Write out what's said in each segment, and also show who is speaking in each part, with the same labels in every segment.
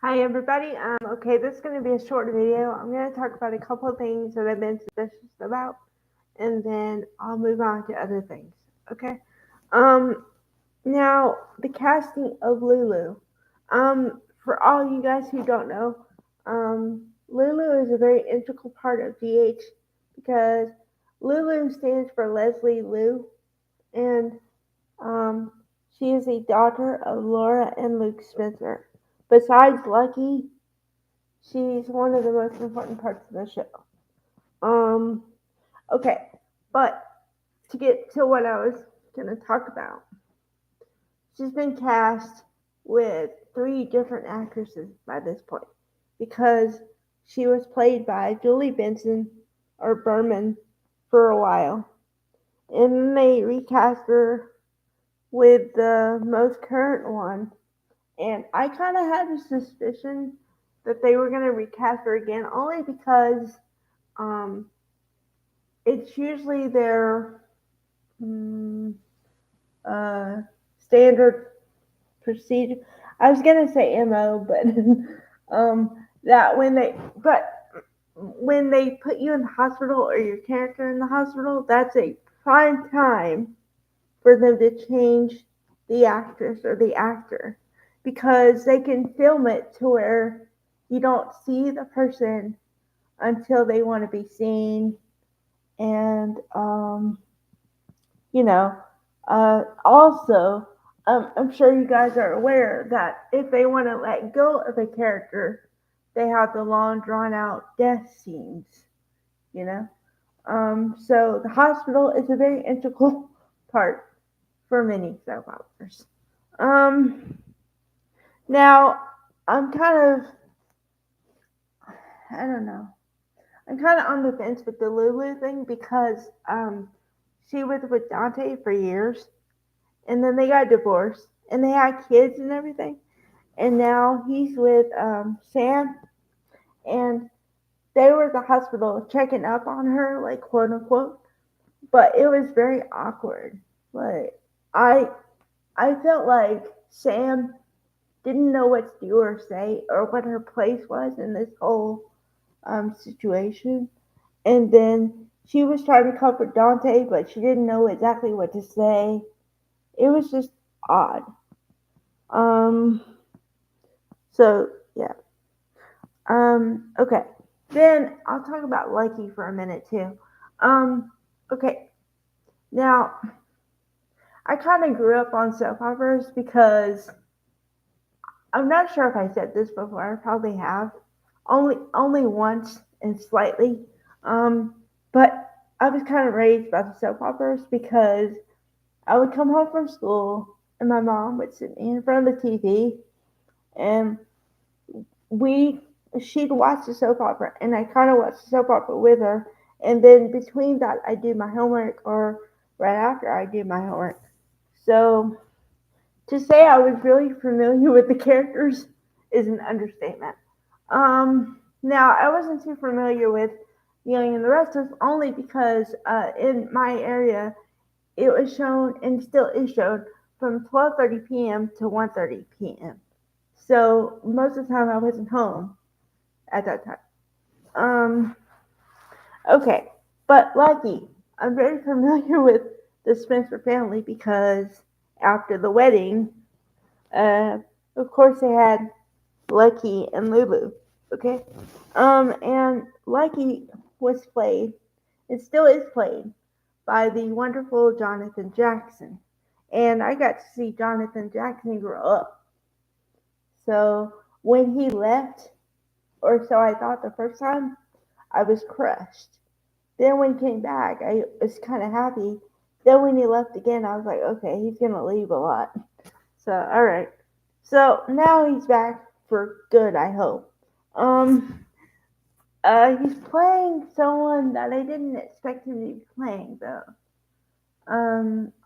Speaker 1: Hi everybody. Okay, this is going to be a short video. I'm going to talk about a couple of things that I've been suspicious about, and then I'll move on to other things. Okay. Um, Now the casting of Lulu. For all you guys who don't know, Lulu is a very integral part of GH because Lulu stands for Leslie Liu, and um, she is a daughter of Laura and Luke Spencer. Besides Lucky, she's one of the most important parts of the show. Um, okay, but to get to what I was gonna talk about, she's been cast with three different actresses by this point because she was played by Julie Benson or Berman for a while, and then they recast her with the most current one. And I kind of had a suspicion that they were going to recast her again, only because um, it's usually their mm, uh, standard procedure. I was gonna say MO, but that when they put you in the hospital or your character in the hospital, that's a prime time for them to change the actress or the actor because they can film it to where you don't see the person until they want to be seen and you know, also, I'm sure you guys are aware that if they want to let go of a character, they have the long, drawn out death scenes, you know? So the hospital is a very integral part for many soap operas. Um, Now, I'm kind of, I don't know, I'm kind of on the fence with the Lulu thing because she was with Dante for years and then they got divorced and they had kids and everything, and now he's with Sam, and they were at the hospital checking up on her, like quote unquote, but it was very awkward. Like I I felt like Sam didn't know what to do or say or what her place was in this whole situation, and then she was trying to comfort Dante, but she didn't know exactly what to say. It was just odd. Um, so yeah. Okay. Then I'll talk about Lucky for a minute too. Okay. Now, I kind of grew up on soap operas because I'm not sure if I said this before. I probably have. Only once and slightly. Um, but I was kind of raised by the soap operas because I would come home from school and my mom would sit me in front of the TV and we she'd watch the soap opera and I kind of watched the soap opera with her, and then between that I do my homework or right after I do my homework. So to say I was really familiar with the characters is an understatement. Now I wasn't too familiar with Young and the Restless only because in my area it was shown and still is shown from 12:30 p.m. to 1:30 p.m. So most of the time I wasn't home at that time. Um, okay, but Lucky, I'm very familiar with the Spencer family because after the wedding, uh, of course they had Lucky and Lulu. Okay, and Lucky was played, it still is played by the wonderful Jonathan Jackson, and I got to see Jonathan Jackson grow up. So when he left, or so I thought the first time, I was crushed. Then when he came back, I was kind of happy. Then when he left again, I was like, okay, he's gonna leave a lot. So all right. So now he's back for good, I hope. Um, he's playing someone that I didn't expect him to be playing though.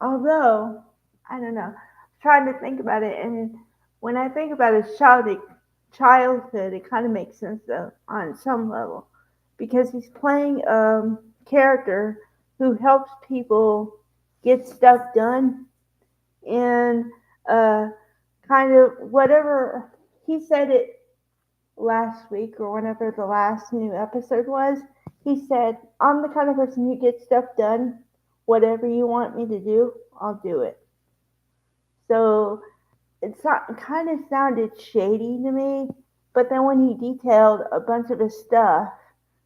Speaker 1: Although I don't know, I'm trying to think about it, and when I think about his childhood, it kind of makes sense though on some level because he's playing a character who helps people get stuff done and uh, kind of whatever he said it. last week or whenever the last new episode was. He said, I'm the kind of person who gets stuff done. Whatever you want me to do, I'll do it. So kind of sounded shady to me. But then when he detailed a bunch of his stuff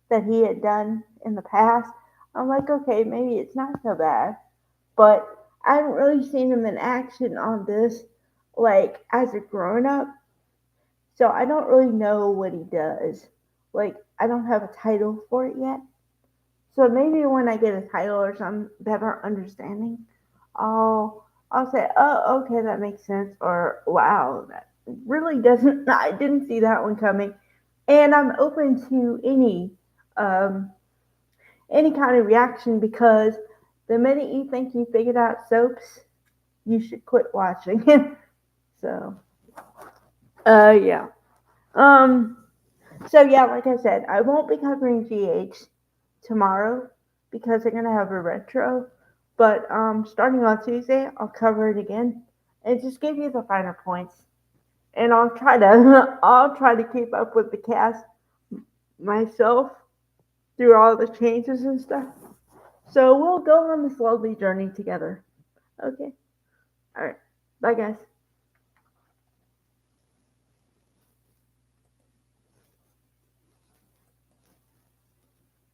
Speaker 1: that he had done in the past, I'm like, okay, maybe it's not so bad. But I haven't really seen him in action on this, like as a grown up. So I don't really know what he does. Like I don't have a title for it yet. So maybe when I get a title or some better understanding, I'll say, oh, okay, that makes sense, or wow, that really doesn't. I didn't see that one coming. And I'm open to um, any kind of reaction because the minute you think you figured out soaps, you should quit watching. So, yeah. Um, so yeah, like I said, I won't be covering GH tomorrow because I'm gonna have a retro. But starting on Tuesday, I'll cover it again and just give you the finer points. And I'll try to I'll try to keep up with the cast myself through all the changes and stuff. So we'll go on this lovely journey together. Okay. All right. Bye, guys.